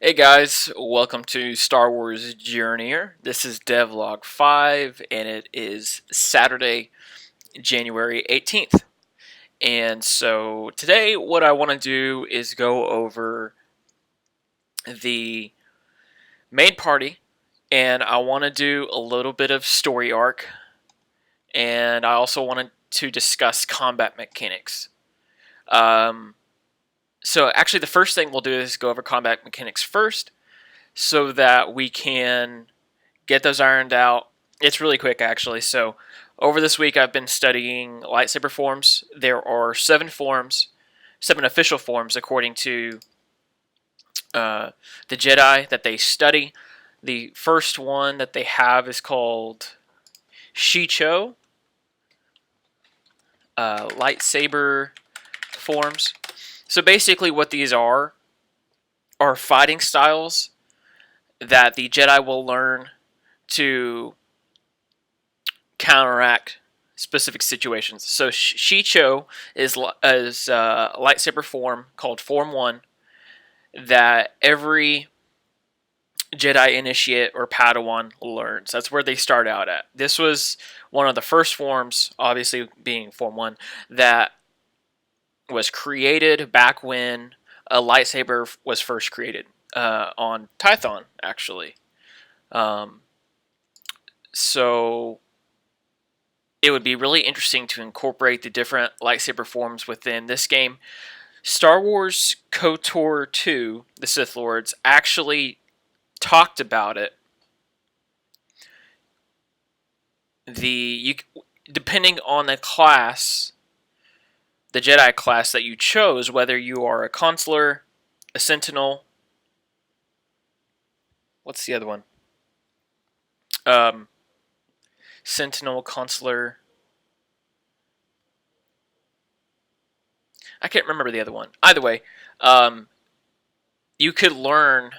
Hey guys, welcome to Star Wars Journeyer. This is Devlog 5 and it is Saturday, January 18th. And so today what I want to do is go over the main party, and I want to do a little bit of story arc, and I also wanted to discuss combat mechanics. Um, so actually the first thing we'll do is go over combat mechanics first so that we can get those ironed out. It's really quick, actually. So, over this week, I've been studying lightsaber forms. There are seven official forms according to the Jedi that they study. The first one that they have is called Shicho, lightsaber forms. So, basically, what these are fighting styles that the Jedi will learn to counteract specific situations. So Shicho is a lightsaber form called Form 1 that every Jedi initiate or Padawan learns. That's where they start out at. This was one of the first forms, obviously being Form 1, that was created back when a lightsaber was first created on Tython, actually. Um, so it would be really interesting to incorporate the different lightsaber forms within this game. Star Wars KOTOR 2, The Sith Lords, actually talked about it. Depending on the class, the Jedi class that you chose, whether you are a consular, a sentinel, what's the other one? Um, Sentinel, consular. I can't remember the other one. Either way, um, you could learn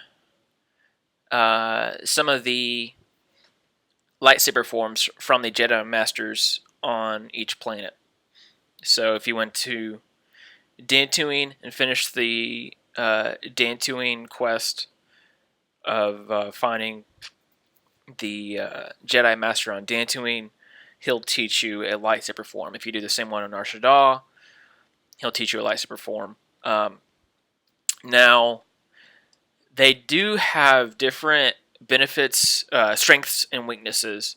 some of the lightsaber forms from the Jedi Masters on each planet. So if you went to Dantooine and finished the Dantooine quest of finding the Jedi Master on Dantooine, he'll teach you a lightsaber form. If you do the same one on Nar Shaddaa, he'll teach you a lightsaber form. Now, they do have different benefits, strengths, and weaknesses.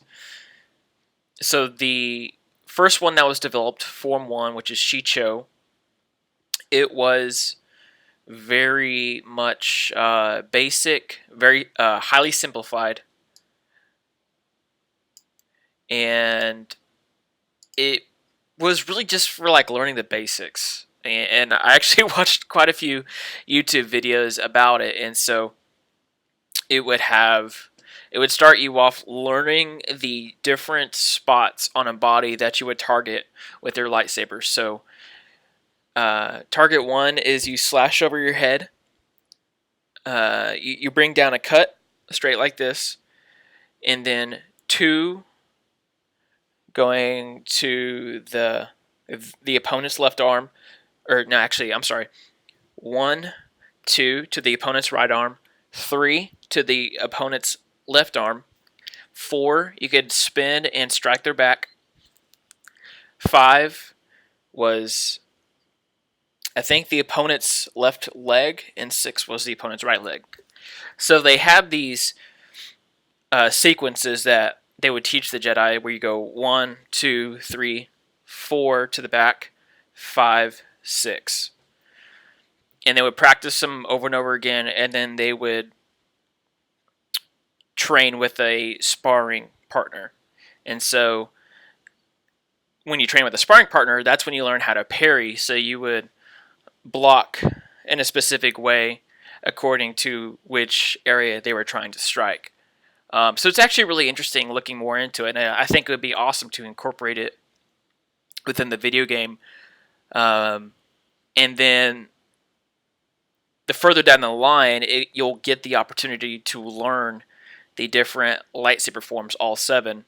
So the first one that was developed, Form 1, which is Shicho, it was very much basic, very highly simplified, and it was really just for like learning the basics. And I actually watched quite a few YouTube videos about it, and so it would have it would start you off learning the different spots on a body that you would target with your lightsaber. So target 1 is you slash over your head. You bring down a cut straight like this, and then 2 going to the opponent's left arm, or no, actually, I'm sorry, 1, 2 to the opponent's right arm, 3 to the opponent's left arm, 4 you could spin and strike their back, 5 was I think the opponent's left leg, and 6 was the opponent's right leg. So they had these sequences that they would teach the Jedi where you go 1, 2, 3, 4 to the back, 5, 6. And they would practice them over and over again, and then they would train with a sparring partner. And so when you train with a sparring partner, that's when you learn how to parry. So you would block in a specific way according to which area they were trying to strike. So it's actually really interesting looking more into it, and I think it would be awesome to incorporate it within the video game. And then the further down the line, you'll get the opportunity to learn the different lightsaber forms, all 7,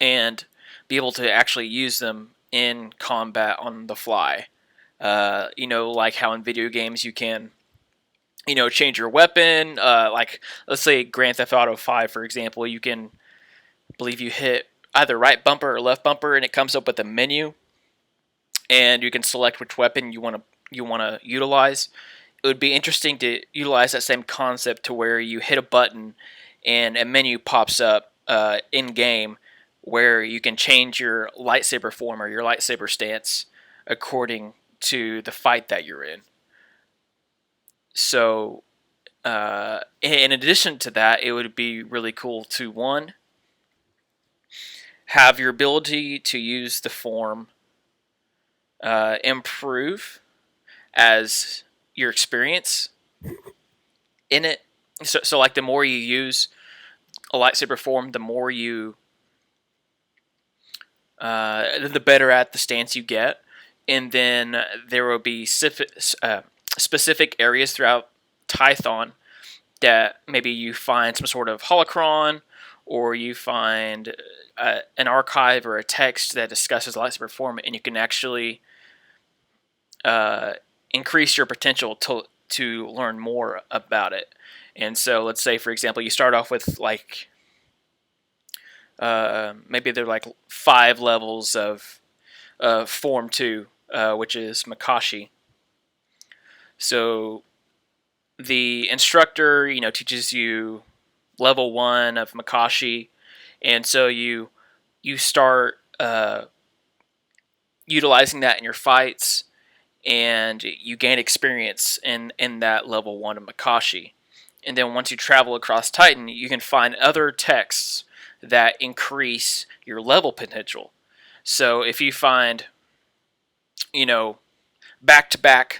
and be able to actually use them in combat on the fly. Like how in video games you can change your weapon. Like, let's say Grand Theft Auto 5, for example, you can believe you hit either right bumper or left bumper, and it comes up with a menu, and you can select which weapon you want to utilize. It would be interesting to utilize that same concept to where you hit a button and a menu pops up in game where you can change your lightsaber form or your lightsaber stance according to the fight that you're in. So, in addition to that, it would be really cool to one, have your ability to use the form improve as your experience in it. So like the more you use a lightsaber form, the more the better at the stance you get. And then there will be specific areas throughout Tython that maybe you find some sort of holocron, or you find an archive or a text that discusses lightsaber form, and you can actually increase your potential to learn more about it. And so, let's say, for example, you start off with like maybe they're like 5 levels of Form 2, which is Makashi. So the instructor, teaches you level 1 of Makashi, and so you start utilizing that in your fights, and you gain experience in that level 1 of Makashi. And then once you travel across Titan, you can find other texts that increase your level potential. So if you find, back to back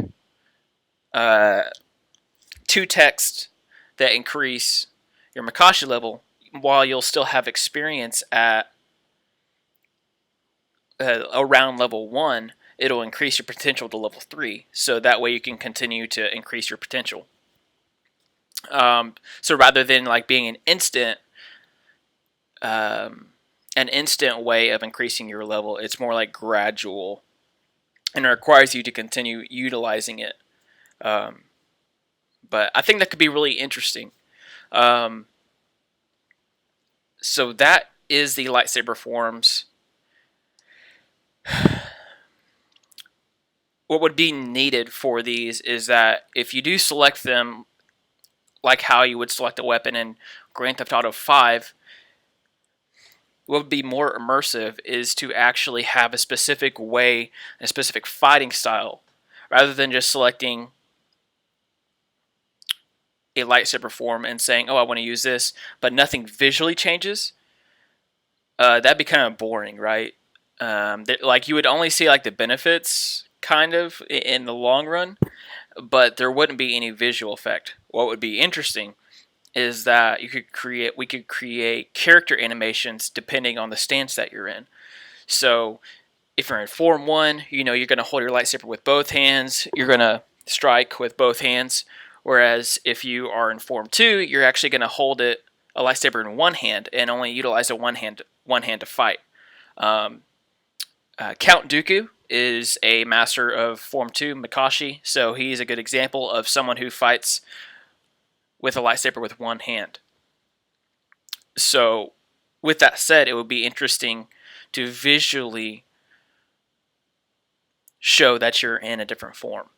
2 texts that increase your Makashi level, while you'll still have experience at around level 1, it'll increase your potential to level 3. So that way you can continue to increase your potential. So rather than like being an instant way of increasing your level, it's more like gradual, and it requires you to continue utilizing it. But I think that could be really interesting. So that is the lightsaber forms. What would be needed for these is that if you do select them like how you would select a weapon in Grand Theft Auto 5, what would be more immersive is to actually have a specific way, a specific fighting style, rather than just selecting a lightsaber form and saying, "Oh, I want to use this," but nothing visually changes. That'd be kind of boring, right? Like you would only see like the benefits, kind of, in the long run, but there wouldn't be any visual effect. What would be interesting is that we could create character animations depending on the stance that you're in. So if you're in Form 1, you're going to hold your lightsaber with both hands. You're going to strike with both hands. Whereas if you are in Form 2, you're actually going to hold a lightsaber in one hand and only utilize one hand to fight. Count Dooku is a master of Form 2, Makashi, so he's a good example of someone who fights with a lightsaber with one hand. So, with that said, it would be interesting to visually show that you're in a different form,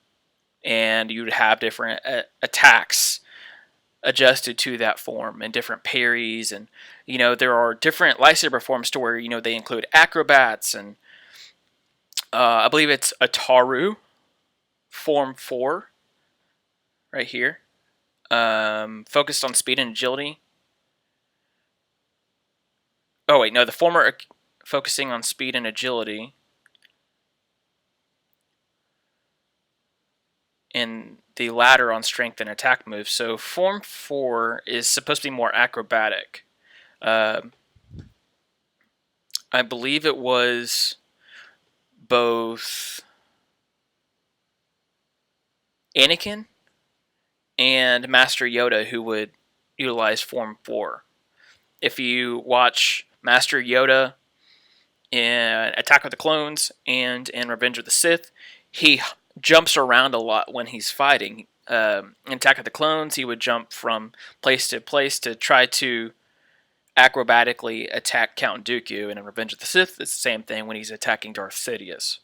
and you'd have different attacks adjusted to that form and different parries, and there are different lightsaber forms to where they include acrobats, and I believe it's Ataru Form 4 right here, focused on speed and agility. Oh wait, no, the former are focusing on speed and agility, and the latter on strength and attack moves. So Form 4 is supposed to be more acrobatic. I believe it was both Anakin and Master Yoda who would utilize Form 4. If you watch Master Yoda in Attack of the Clones and in Revenge of the Sith, he jumps around a lot when he's fighting. in Attack of the Clones, he would jump from place to place to try to acrobatically attack Count Dooku. And in Revenge of the Sith, it's the same thing when he's attacking Darth Sidious.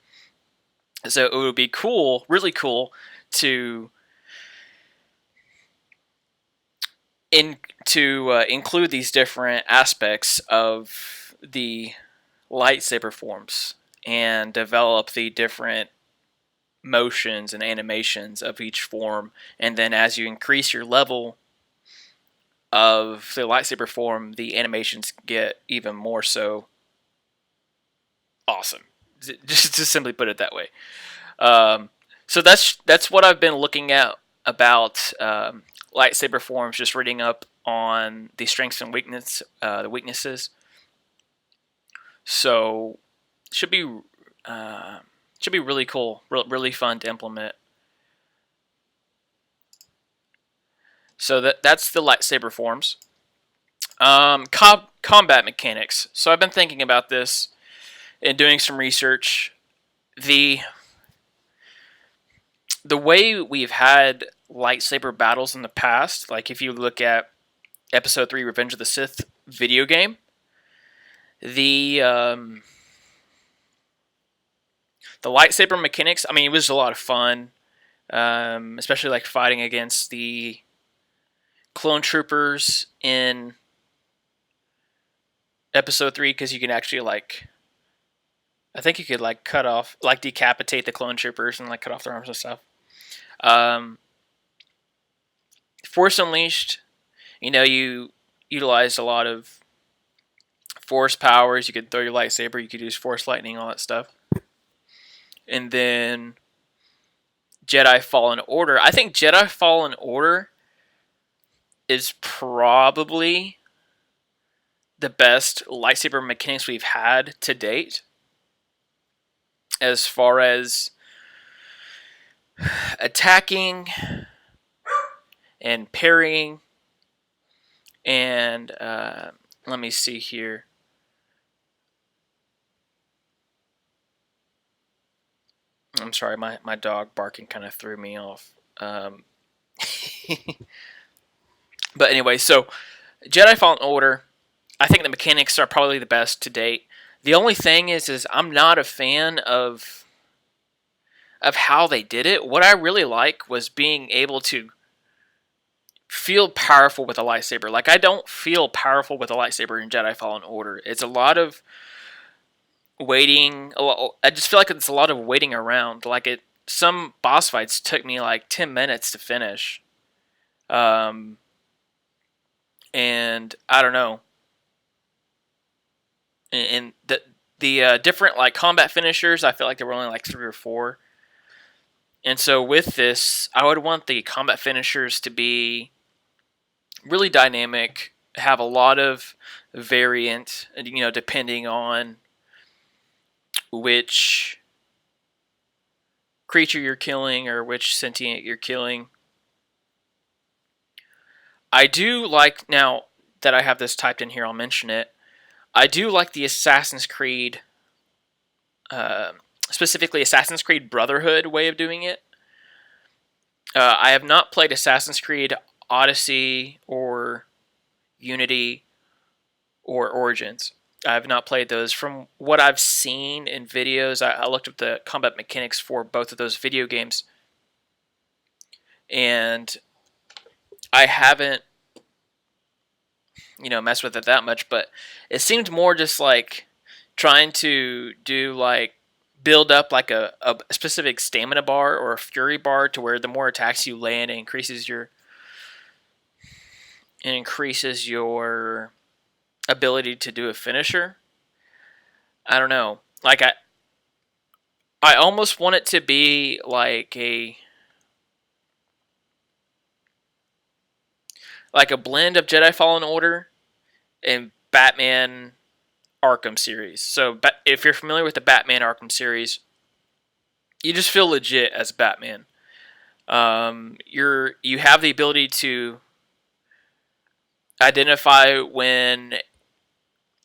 So it would be cool, really cool, to include these different aspects of the lightsaber forms and develop the different motions and animations of each form. And then as you increase your level of the lightsaber form, the animations get even more so awesome. Just to simply put it that way. So that's what I've been looking at about lightsaber forms. Just reading up on the strengths and the weaknesses. So should be really cool, really fun to implement. So that's the lightsaber forms. Combat mechanics. So I've been thinking about this and doing some research. The way we've had lightsaber battles in the past, like if you look at Episode 3 Revenge of the Sith video game, the lightsaber mechanics, I mean, it was a lot of fun, especially like fighting against the clone troopers in Episode 3, because you can actually like, I think you could like cut off, like decapitate the clone troopers and like cut off their arms and stuff. Force Unleashed, you utilized a lot of force powers. You could throw your lightsaber, you could use force lightning, all that stuff. And then Jedi Fallen Order. I think Jedi Fallen Order is probably the best lightsaber mechanics we've had to date, as far as attacking and parrying. And let me see here. I'm sorry, my dog barking kind of threw me off. But anyway, so Jedi Fallen Order, I think the mechanics are probably the best to date. The only thing is I'm not a fan of how they did it. What I really like was being able to feel powerful with a lightsaber. Like, I don't feel powerful with a lightsaber in Jedi Fallen Order. It's a lot of waiting. I just feel like it's a lot of waiting around. Like, some boss fights took me like 10 minutes to finish. And I don't know. And the different like combat finishers, I feel like there were only like 3 or 4. And so with this, I would want the combat finishers to be really dynamic, have a lot of variant, depending on which creature you're killing or which sentient you're killing. I do like, now that I have this typed in here, I'll mention it. I do like the Assassin's Creed, specifically Assassin's Creed Brotherhood way of doing it. I have not played Assassin's Creed Odyssey or Unity or Origins. I have not played those. From what I've seen in videos, I looked up the combat mechanics for both of those video games, and I haven't, messed with it that much, but it seemed more just like trying to do like build up like a specific stamina bar or a fury bar, to where the more attacks you land, it increases your ability to do a finisher. I don't know. Like, I almost want it to be like a blend of Jedi Fallen Order and Batman Arkham series. So if you're familiar with the Batman Arkham series, you just feel legit as Batman. You have the ability to identify when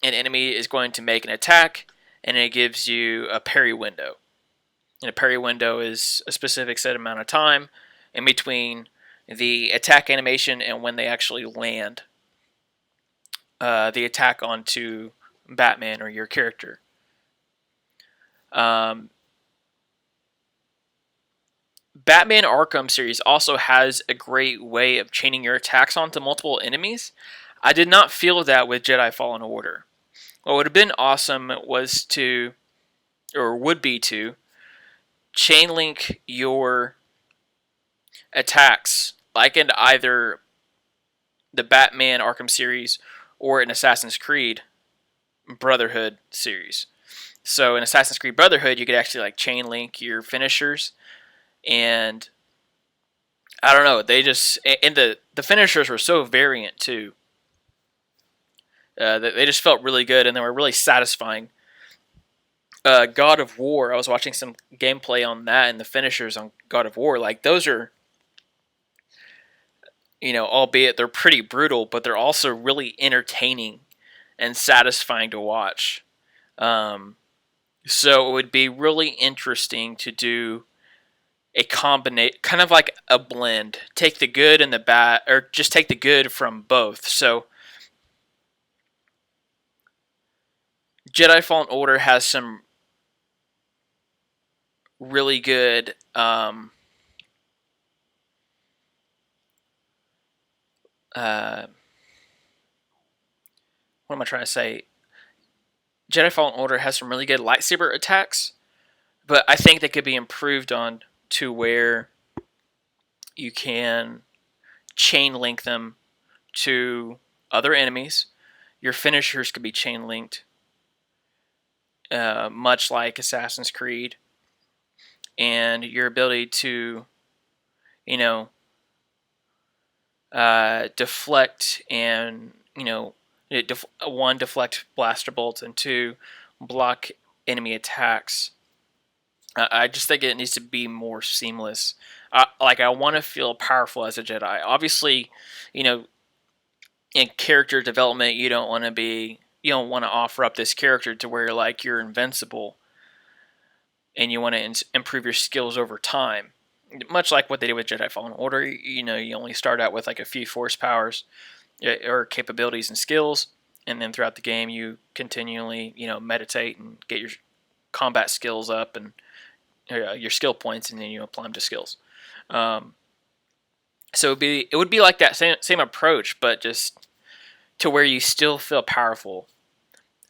an enemy is going to make an attack, and it gives you a parry window. And a parry window is a specific set amount of time in between the attack animation and when they actually land the attack onto Batman or your character. Batman Arkham series also has a great way of chaining your attacks onto multiple enemies. I did not feel that with Jedi Fallen Order. What would have been awesome was to, or would be to, chain link your attacks, like in either the Batman Arkham series or an Assassin's Creed Brotherhood series. So in Assassin's Creed Brotherhood, you could actually like chain link your finishers, and I don't know, they just, and the finishers were so variant too. They just felt really good and they were really satisfying. God of War, I was watching some gameplay on that, and the finishers on God of War, like those are, albeit they're pretty brutal, but they're also really entertaining and satisfying to watch. So it would be really interesting to do a combination, kind of like a blend. Take the good and the bad, or just take the good from both. So Jedi Fallen Order has some really good what am I trying to say? Jedi Fallen Order has some really good lightsaber attacks, but I think they could be improved on to where you can chain link them to other enemies. Your finishers could be chain linked, much like Assassin's Creed, and your ability to, you know, deflect and one, deflect blaster bolts, and two, block enemy attacks. I just think it needs to be more seamless. I want to feel powerful as a Jedi. Obviously, you know, in character development, you don't want to offer up this character to where like you're invincible, and you want to improve your skills over time. Much like what they did with Jedi Fallen Order, you only start out with like a few force powers or capabilities and skills, and then throughout the game you continually meditate and get your combat skills up and your skill points, and then you apply them to skills. So it would be like that same approach, but just to where you still feel powerful.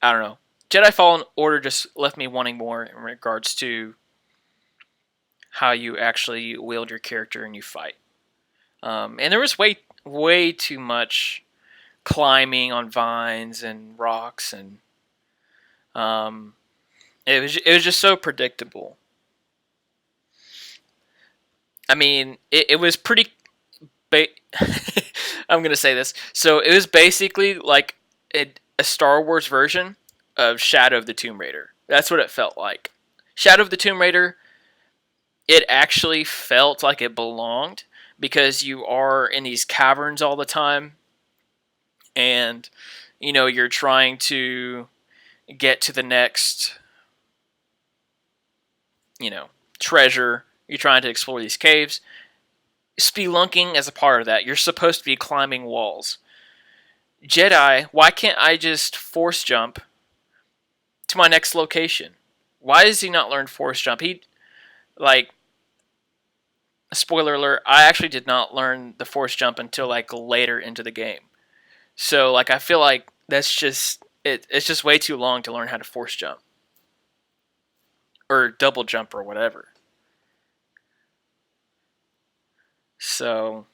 I don't know. Jedi Fallen Order just left me wanting more in regards to how you actually wield your character and you fight. And there was way too much climbing on vines and rocks, and it was just so predictable. I mean, it was pretty. I'm gonna say this. So it was basically like a Star Wars version of Shadow of the Tomb Raider. That's what it felt like. Shadow of the Tomb Raider, it actually felt like it belonged because you are in these caverns all the time, and you're trying to get to the next treasure. You're trying to explore these caves. Spelunking as a part of that. You're supposed to be climbing walls. Jedi, why can't I just force jump to my next location? Why does he not learn force jump? Spoiler alert, I actually did not learn the force jump until like later into the game. So like I feel like that's just it's just way too long to learn how to force jump or double jump or whatever. So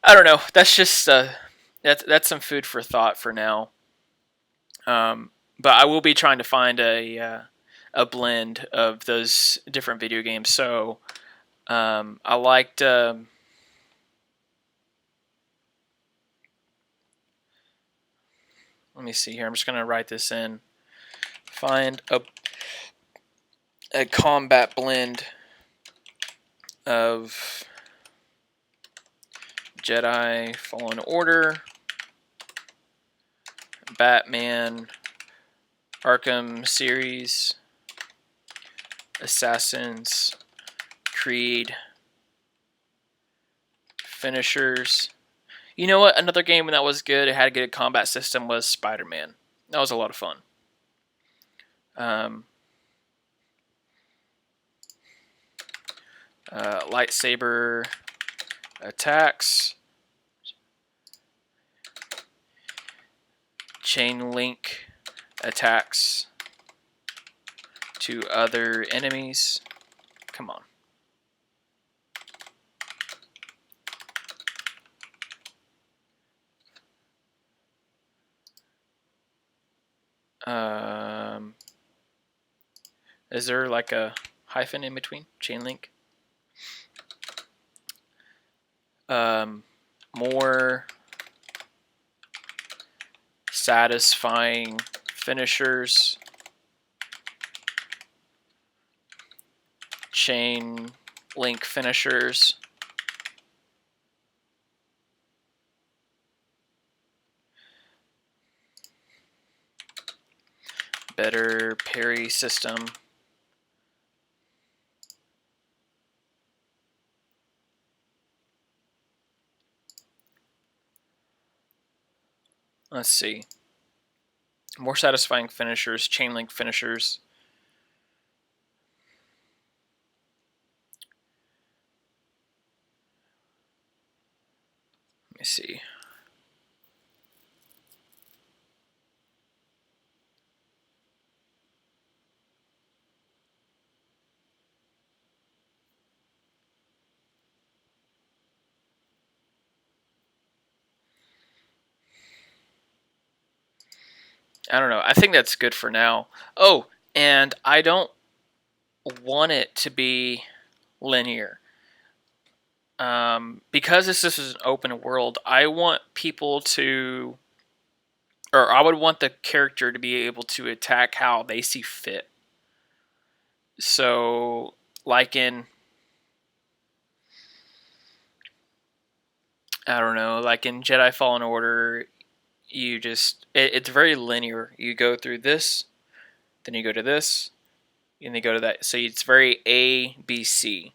I don't know. That's just that's some food for thought for now. But I will be trying to find a blend of those different video games. So I liked. Let me see here. I'm just gonna write this in. Find a combat blend of Jedi Fallen Order, Batman Arkham series, Assassin's Creed finishers. You know what? Another game that was good, it had a good combat system, was Spider-Man. That was a lot of fun. Lightsaber attacks. Chain link attacks to other enemies. Come on. Is there like a hyphen in between? Chain link? More satisfying finishers. Chain link finishers. Better parry system. Let's see. More satisfying finishers, chain link finishers. Let me see. I don't know. I think that's good for now. Oh, and I don't want it to be linear. Because this is an open world, I want people to, or I would want the character to be able to attack how they see fit. So, like in, I don't know, like in Jedi Fallen Order, you just, it's very linear. You go through this, then you go to this, and you go to that. So it's very A, B, C.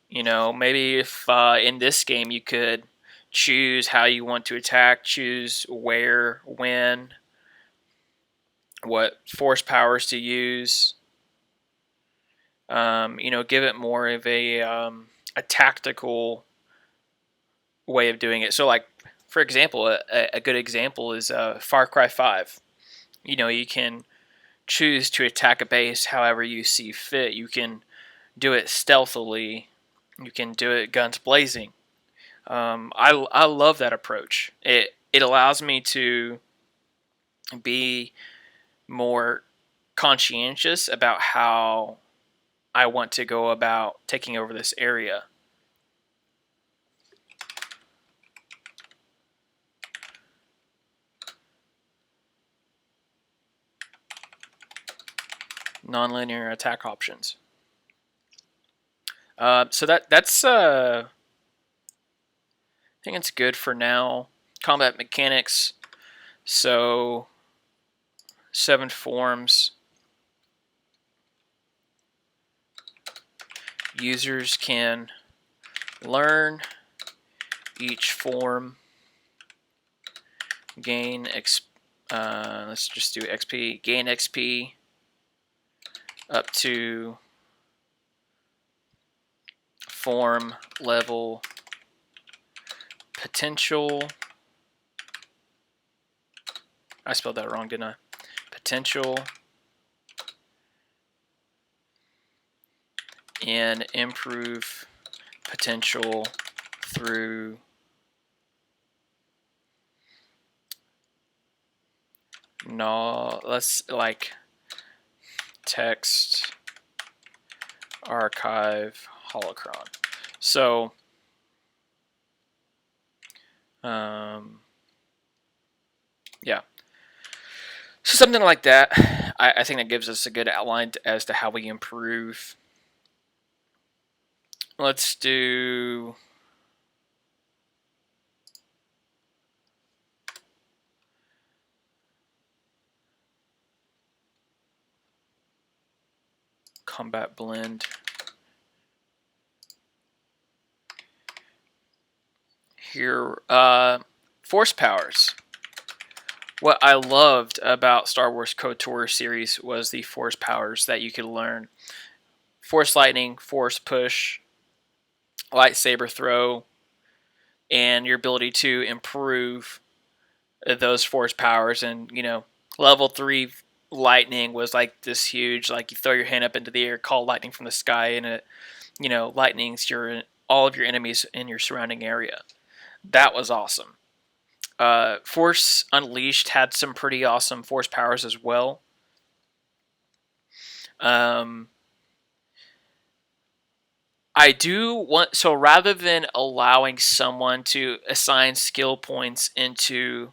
You know, maybe if in this game you could choose how you want to attack, choose where, when, what force powers to use. You know, give it more of a tactical way of doing it. So, like for example, a good example is Far Cry 5. You know, you can choose to attack a base however you see fit. You can do it stealthily. You can do it guns blazing. I love that approach. It allows me to be more conscientious about how I want to go about taking over this area. Nonlinear attack options. So that's I think it's good for now. Combat mechanics. So 7 forms. Users can learn each form. Gain let's just do XP. Gain XP up to form level potential. I spelled that wrong, didn't I? Potential. And improve potential through let's like text archive holocron. So yeah, so something like that. I think that gives us a good outline as to how we improve. Let's do combat blend. Here, force powers. What I loved about Star Wars KOTOR series was the force powers that you could learn. Force lightning, force push, lightsaber throw, and your ability to improve those force powers. And, level 3 lightning was like this huge, like you throw your hand up into the air, call lightning from the sky, and it, lightnings all of your enemies in your surrounding area. That was awesome. Force Unleashed had some pretty awesome force powers as well. I do want, so rather than allowing someone to assign skill points into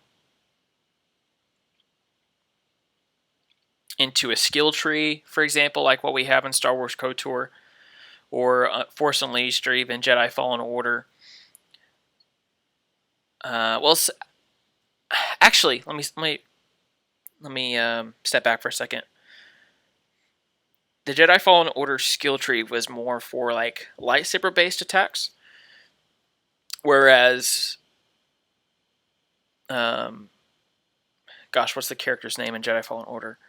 a skill tree, for example, like what we have in Star Wars KOTOR or Force Unleashed or even Jedi Fallen Order. Actually, let me step back for a second. The Jedi Fallen Order skill tree was more for like lightsaber based attacks, whereas, what's the character's name in Jedi Fallen Order?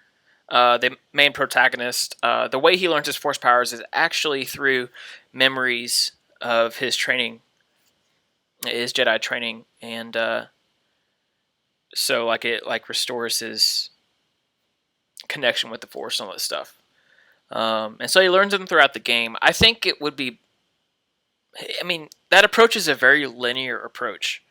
The main protagonist, the way he learns his force powers is actually through memories of his training, his Jedi training, and so like it like restores his connection with the Force and all that stuff. And so he learns them throughout the game. I think it would be, that approach is a very linear approach.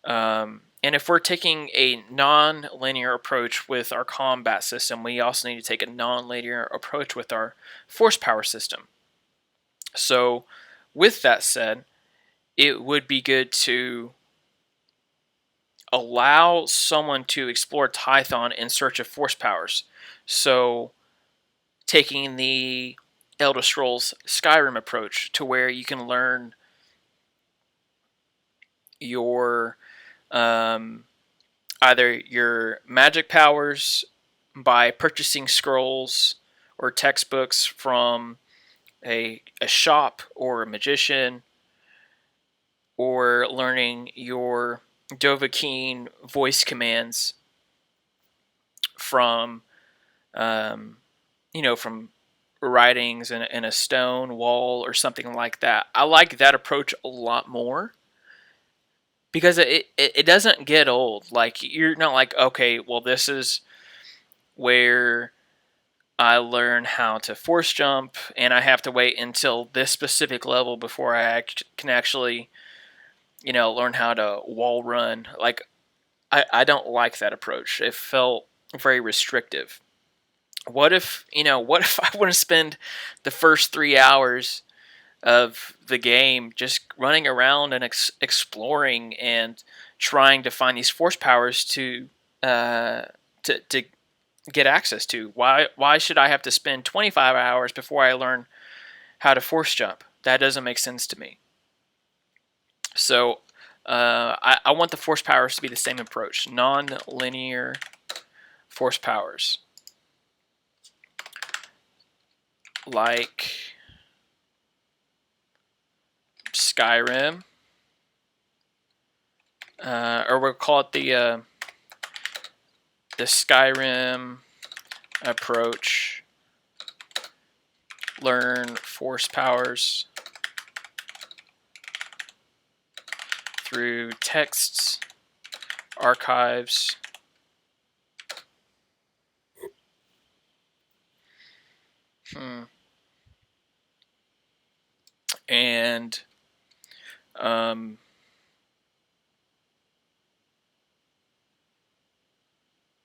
And if we're taking a non-linear approach with our combat system, we also need to take a non-linear approach with our force power system. So, with that said, it would be good to allow someone to explore Tython in search of force powers. So, taking the Elder Scrolls Skyrim approach to where you can learn your either your magic powers by purchasing scrolls or textbooks from a shop or a magician, or learning your Dovahkiin voice commands from from writings in a stone wall or something like that. I like that approach a lot more because it doesn't get old. Like, you're not like, okay, well, this is where I learn how to force jump and I have to wait until this specific level before I can actually, learn how to wall run. Like, I don't like that approach. It felt very restrictive. What if I want to spend the first 3 hours of the game just running around and exploring and trying to find these force powers to get access to? Why should I have to spend 25 hours before I learn how to force jump? That doesn't make sense to me. So I want the force powers to be the same approach, non-linear force powers, like Skyrim, or we'll call it the Skyrim approach. Learn force powers through texts, archives, and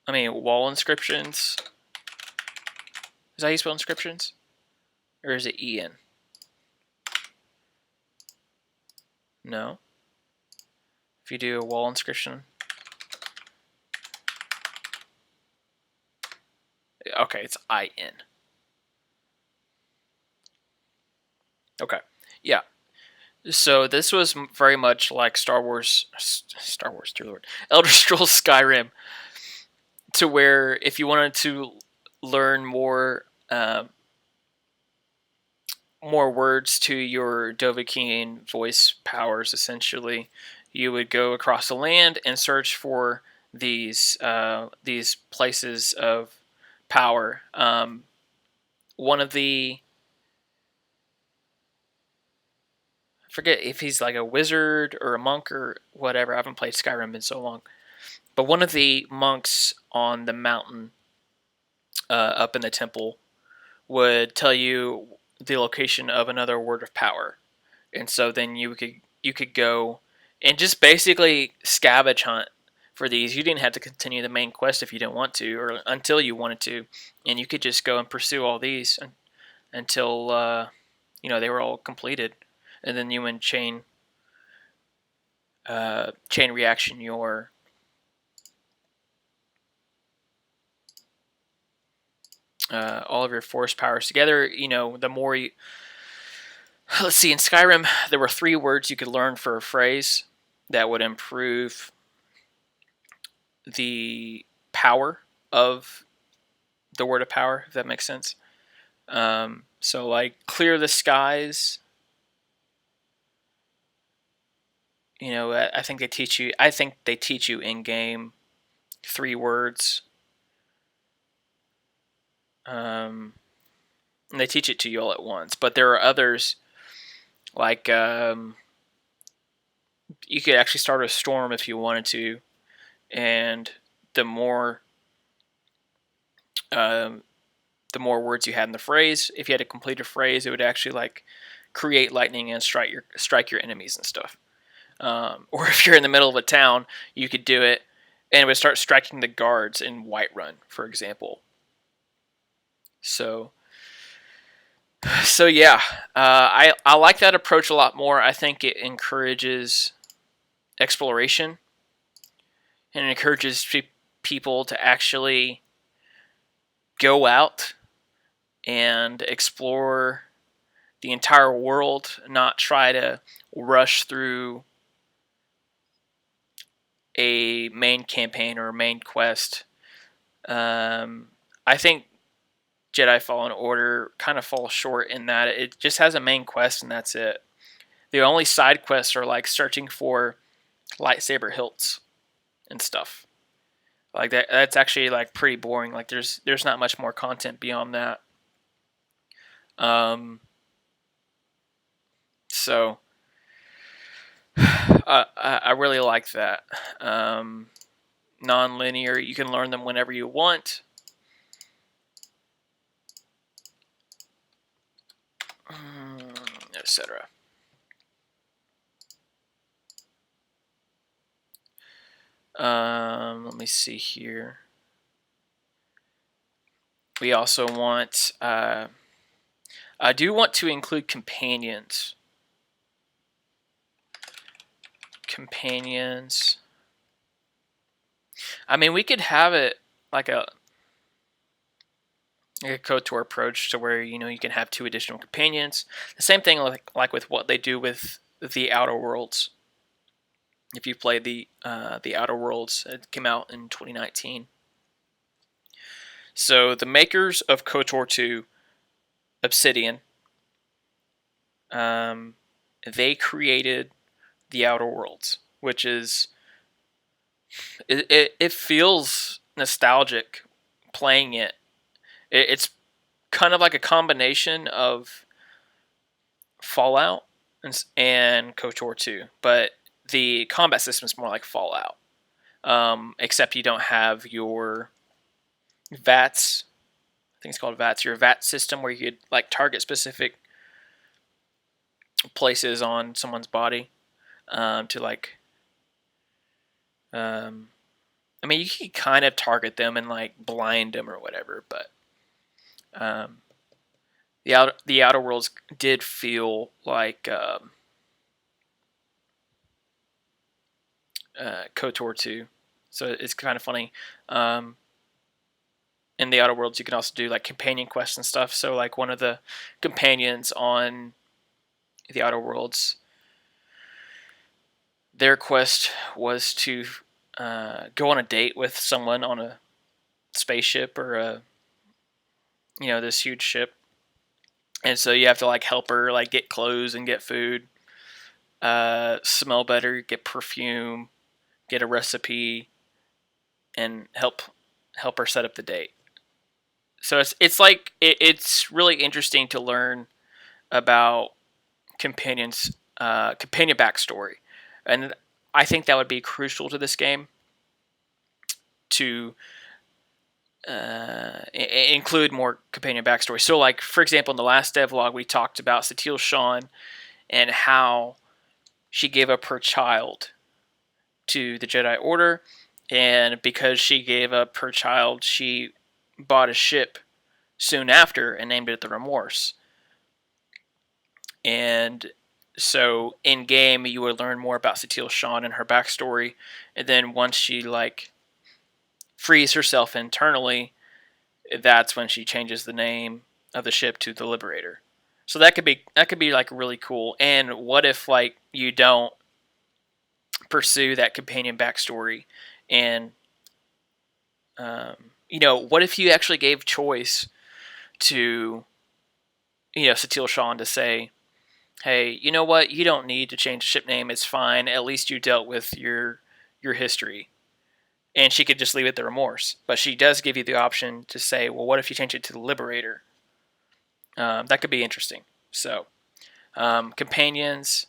wall inscriptions. Is that how you spell inscriptions? Or is it Ian? No. If you do a wall inscription. Okay, it's IN. Okay, yeah. So this was very much like Star Wars, dear Lord, Elder Scrolls Skyrim, to where if you wanted to learn more more words to your Dovahkiin voice powers, essentially, you would go across the land and search for these places of power. One of the I forget if he's like a wizard or a monk or whatever. I haven't played Skyrim in so long. But one of the monks on the mountain up in the temple would tell you the location of another word of power, and so then you could go and just basically scavenge hunt for these. You didn't have to continue the main quest if you didn't want to, or until you wanted to, and you could just go and pursue all these until they were all completed, and then you would chain reaction your all of your force powers together. The more you let's see, in Skyrim there were 3 words you could learn for a phrase that would improve the power of the word of power, if that makes sense. So like clear the skies. I think they teach you. I think they teach you in game 3 words. And they teach it to you all at once. But there are others like you could actually start a storm if you wanted to, and the more um, the more words you had in the phrase, if you had to complete a phrase, it would actually like create lightning and strike your enemies and stuff. Or if you're in the middle of a town, you could do it, and it would start striking the guards in Whiterun, for example. So, so yeah, I like that approach a lot more. I think it encourages exploration and it encourages people to actually go out and explore the entire world, not try to rush through a main campaign or a main quest. I think Jedi Fallen Order kind of falls short in that it just has a main quest and that's it. The only side quests are like searching for lightsaber hilts and stuff. Like that's actually like pretty boring. Like there's not much more content beyond that. So I really like that. Non-linear, you can learn them whenever you want. Etc. Let me see here. We also want. I do want to include companions. Companions. I mean, we could have it like a KOTOR approach to where you can have 2 additional companions. The same thing like with what they do with the Outer Worlds. If you play the Outer Worlds, it came out in 2019. So the makers of KOTOR 2, Obsidian, they created the Outer Worlds, which is it feels nostalgic playing it. It's kind of like a combination of Fallout and KOTOR 2, but the combat system is more like Fallout, except you don't have your VATS. I think it's called VATS. Your VAT system where you could like target specific places on someone's body to like. I mean, you can kind of target them and like blind them or whatever, but the Outer Worlds did feel like KOTOR 2, so it's kind of funny. In the Outer Worlds, you can also do like companion quests and stuff. So like one of the companions on the Outer Worlds, their quest was to go on a date with someone on a spaceship or this huge ship, and so you have to like help her like get clothes and get food, smell better, get perfume, get a recipe, and help her set up the date. So it's like it's really interesting to learn about companion backstory, and I think that would be crucial to this game to include more companion backstory. So, like for example, in the last devlog, we talked about Satil Shan and how she gave up her child to the Jedi Order, and because she gave up her child, she bought a ship soon after and named it the Remorse. And so in game, you would learn more about Satil Shan and her backstory, and then once she like frees herself internally, that's when she changes the name of the ship to the Liberator. So that could be like really cool. And what if like you don't pursue that companion backstory, and what if you actually gave choice to Satil Shan to say, hey, you know what? You don't need to change the ship name. It's fine. At least you dealt with your history. And she could just leave it the Remorse. But she does give you the option to say, well, what if you change it to the Liberator? That could be interesting. So, companions,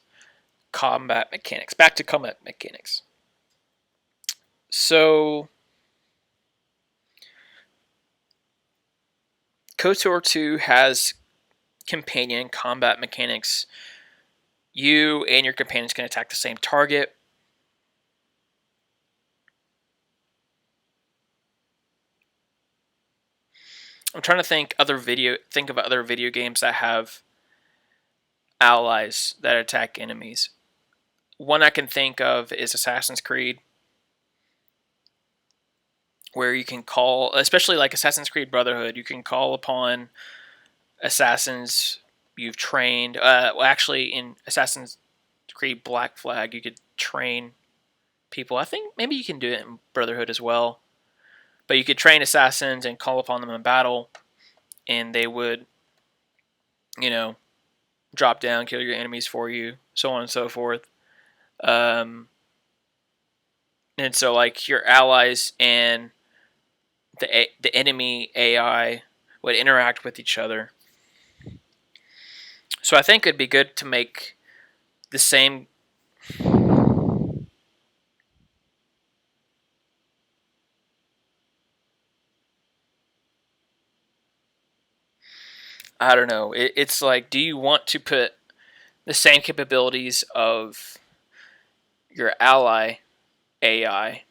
combat mechanics. Back to combat mechanics. So, KOTOR 2 has companion combat mechanics. You and your companions can attack the same target. I'm trying to think of other video games that have allies that attack enemies. One I can think of is Assassin's Creed, where you can call, especially like Assassin's Creed Brotherhood, you can call upon assassins you've trained. Well, actually, in Assassin's Creed Black Flag, you could train people. I think maybe you can do it in Brotherhood as well. But you could train assassins and call upon them in battle, and they would, drop down, kill your enemies for you, so on and so forth. And so, like, your allies and the enemy AI would interact with each other. So I think it'd be good to make the same. I don't know. It's like, do you want to put the same capabilities of your ally AI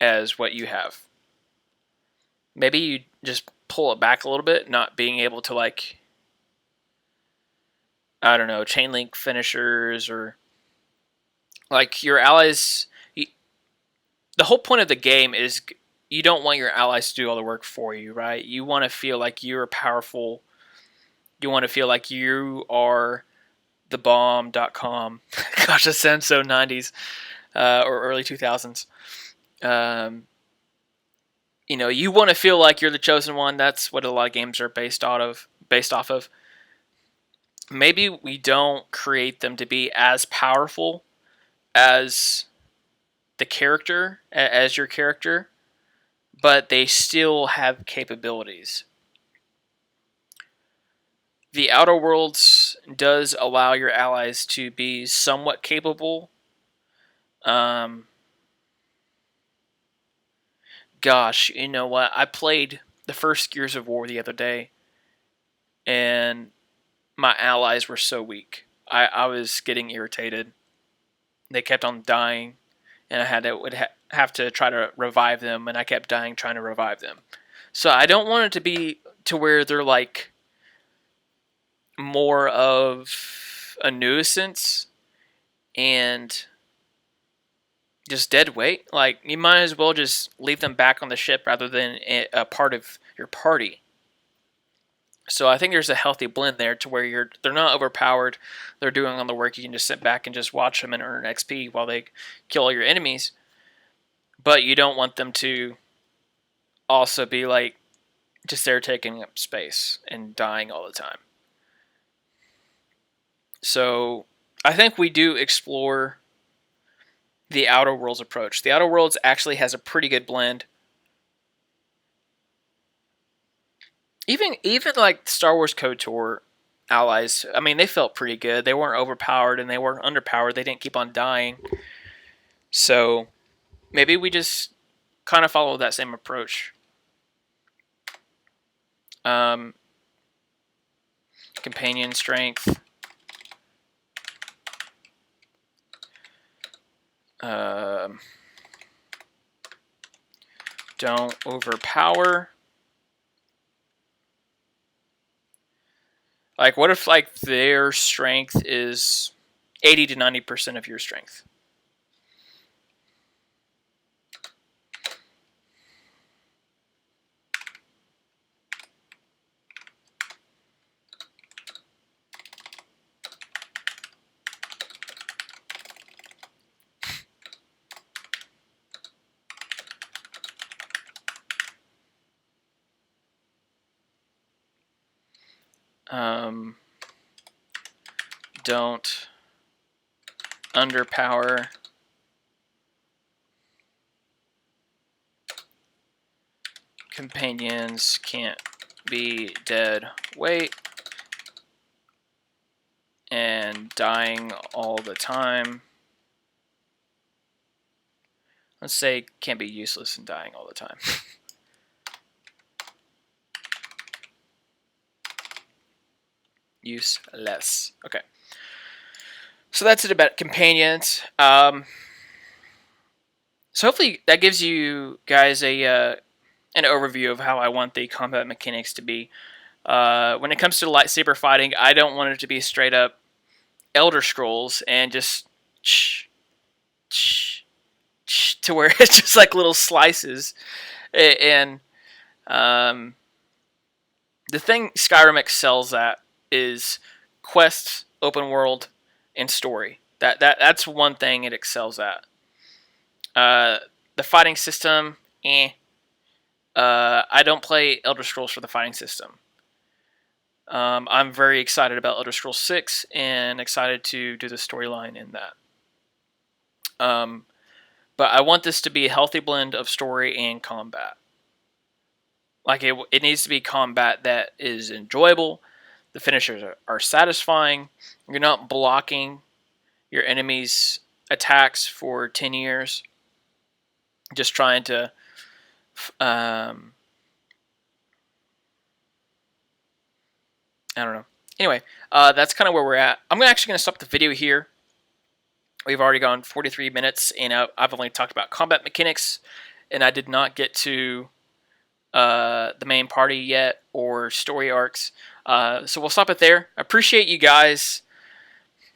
as what you have? Maybe you just pull it back a little bit, not being able to, like, I don't know, chain link finishers, or like your allies. The whole point of the game is you don't want your allies to do all the work for you, right? You want to feel like you're powerful. You want to feel like you are the bomb.com. Gosh, that sounds so 90s or early 2000s. You want to feel like you're the chosen one. That's what a lot of games are based off of. Maybe we don't create them to be as powerful as as your character, but they still have capabilities. The Outer Worlds does allow your allies to be somewhat capable. Gosh, you know what? I played the first Gears of War the other day, and my allies were so weak. I was getting irritated. They kept on dying, and I have to try to revive them, and I kept dying trying to revive them. So I don't want it to be to where they're like more of a nuisance and just dead weight. Like, you might as well just leave them back on the ship rather than a part of your party. So I think there's a healthy blend there to where they're not overpowered. They're doing all the work. You can just sit back and just watch them and earn XP while they kill all your enemies. But you don't want them to also be like just they're taking up space and dying all the time. So I think we do explore the Outer Worlds approach. The Outer Worlds actually has a pretty good blend. Even like Star Wars KOTOR allies, I mean, they felt pretty good. They weren't overpowered and they weren't underpowered. They didn't keep on dying. So maybe we just kind of follow that same approach. Companion strength. Don't overpower. Like, what if like their strength is 80 to 90% of your strength? Don't underpower. Companions can't be dead weight and dying all the time. Let's say can't be useless and dying all the time. Useless. Okay. So that's it about companions. So hopefully that gives you guys an overview of how I want the combat mechanics to be. When it comes to lightsaber fighting, I don't want it to be straight up Elder Scrolls and just to where it's just like little slices. And the thing Skyrim excels at is quests, open world, and story. That's one thing it excels at. The fighting system, I don't play Elder Scrolls for the fighting system. I'm very excited about Elder Scrolls 6 and excited to do the storyline in that. But I want this to be a healthy blend of story and combat. Like it needs to be combat that is enjoyable. The finishers are satisfying. You're not blocking your enemy's attacks for 10 years. Just trying to I don't know. Anyway, that's kind of where we're at. I'm actually going to stop the video here. We've already gone 43 minutes, and I've only talked about combat mechanics, and I did not get to the main party yet or story arcs. So we'll stop it there. I appreciate you guys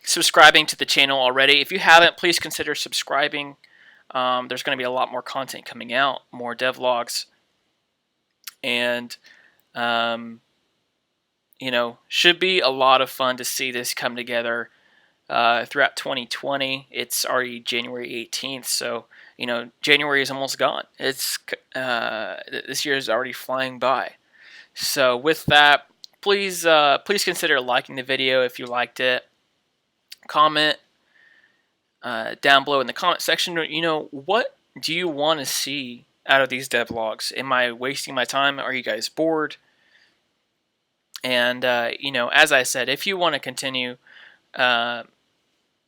subscribing to the channel already. If you haven't, please consider subscribing. There's going to be a lot more content coming out, more devlogs, and should be a lot of fun to see this come together throughout 2020. It's already January 18th, so January is almost gone. It's this year is already flying by. So with that, please consider liking the video if you liked it. Comment down below in the comment section. What do you want to see out of these devlogs? Am I wasting my time? Are you guys bored? And as I said, if you want to continue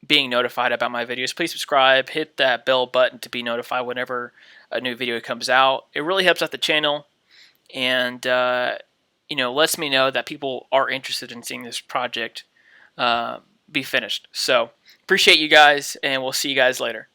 being notified about my videos, please subscribe, hit that bell button to be notified whenever a new video comes out. It really helps out the channel, and lets me know that people are interested in seeing this project be finished. So appreciate you guys, and we'll see you guys later.